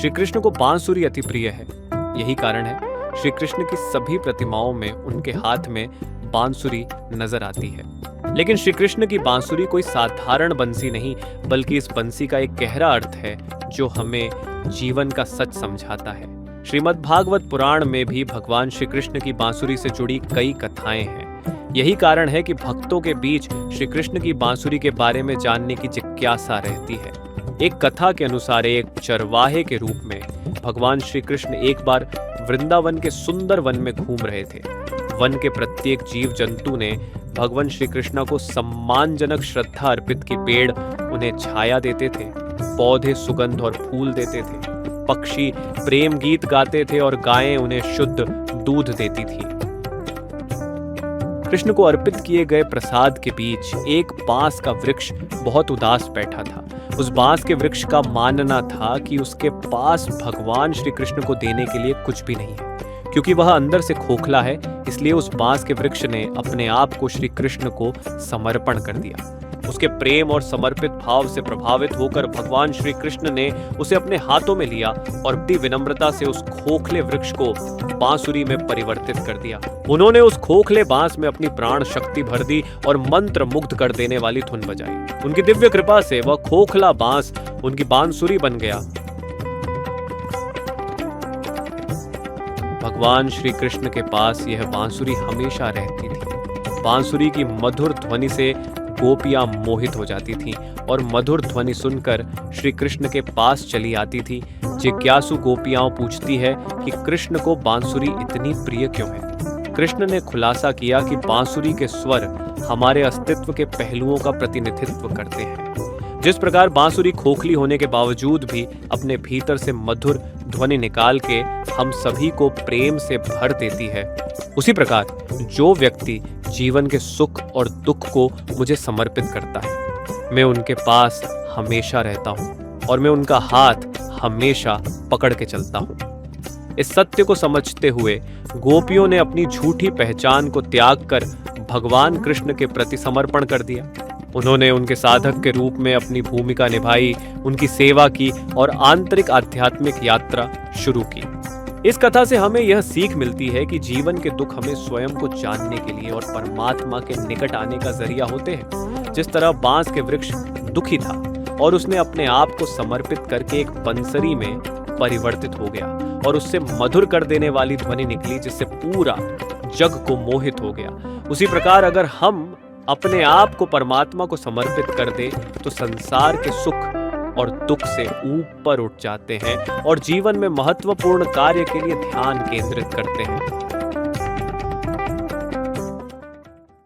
श्री कृष्ण को बांसुरी अति प्रिय है। यही कारण है श्री कृष्ण की सभी प्रतिमाओं में उनके हाथ में बांसुरी नजर आती है। लेकिन श्री कृष्ण की बांसुरी कोई साधारण बंसी नहीं, बल्कि इस बंसी का एक गहरा अर्थ है जो हमें जीवन का सच समझाता है। श्रीमद् भागवत पुराण में भी भगवान श्री कृष्ण की बांसुरी से जुड़ी कई कथाएं हैं। यही कारण है कि भक्तों के बीच श्री कृष्ण की बांसुरी के बारे में जानने की जिज्ञासा रहती है। एक कथा के अनुसार एक चरवाहे के रूप में भगवान श्री कृष्ण एक बार वृंदावन के सुंदर वन में घूम रहे थे। वन के प्रत्येक जीव जंतु ने भगवान श्री कृष्ण को सम्मानजनक श्रद्धा अर्पित की। पेड़ उन्हें छाया देते थे, पौधे सुगंध और फूल देते थे, पक्षी प्रेम गीत गाते थे और गायें उन्हें शुद्ध दूध देती थी। कृष्ण को अर्पित किए गए प्रसाद के बीच एक बांस का वृक्ष बहुत उदास बैठा था। उस बांस के वृक्ष का मानना था कि उसके पास भगवान श्री कृष्ण को देने के लिए कुछ भी नहीं है। क्योंकि वह अंदर से खोखला है, इसलिए उस बांस के वृक्ष ने अपने आप को श्री कृष्ण को समर्पण कर दिया। उसके प्रेम और समर्पित भाव से प्रभावित होकर भगवान श्री कृष्ण ने उसे अपने हाथों में लिया और बड़ी विनम्रता से उस खोखले वृक्ष को बांसुरी में परिवर्तित कर दिया। उन्होंने उस खोखले बांस में अपनी प्राण शक्ति भर दी और मंत्र मुग्ध कर देने वाली धुन बजाई। उनकी दिव्य कृपा से वह खोखला बांस उनकी बांसुरी बन गया। भगवान श्री कृष्ण के पास यह बांसुरी हमेशा रहती थी। बांसुरी की मधुर ध्वनि से गोपियां मोहित हो जाती थीं और मधुर ध्वनि सुनकर श्री कृष्ण के पास चली आती थी। जिज्ञासु गोपियां पूछती है कि कृष्ण को बांसुरी इतनी प्रिय क्यों है। कृष्ण ने खुलासा किया कि बांसुरी के स्वर हमारे अस्तित्व के पहलुओं का प्रतिनिधित्व करते हैं। जिस प्रकार बांसुरी खोखली होने के बावजूद भी अपने भीतर से मधुर ध्वनि निकाल के हम सभी को प्रेम से भर देती है, उसी प्रकार जो व्यक्ति जीवन के सुख और दुख को मुझे समर्पित करता है, मैं उनके पास हमेशा रहता हूँ और मैं उनका हाथ हमेशा पकड़ के चलता हूँ। इस सत्य को समझते हुए गोपियों ने अपनी झूठी पहचान को त्याग कर भगवान कृष्ण के प्रति समर्पण कर दिया। उन्होंने उनके साधक के रूप में अपनी भूमिका निभाई, उनकी सेवा की और आंतरिक आध्यात्मिक यात्रा शुरू की। इस कथा से हमें यह सीख मिलती है कि जीवन के दुख हमें स्वयं को जानने के लिए और परमात्मा के निकट आने का जरिया होते हैं। जिस तरह बांस के वृक्ष दुखी था और उसने अपने आप को समर्पित करके एक बंसरी में परिवर्तित हो गया और उससे मधुर कर देने वाली ध्वनि निकली जिससे पूरा जग को मोहित हो गया, उसी प्रकार अगर हम अपने आप को परमात्मा को समर्पित कर दे तो संसार के सुख और दुख से ऊपर उठ जाते हैं और जीवन में महत्वपूर्ण कार्य के लिए ध्यान केंद्रित करते हैं।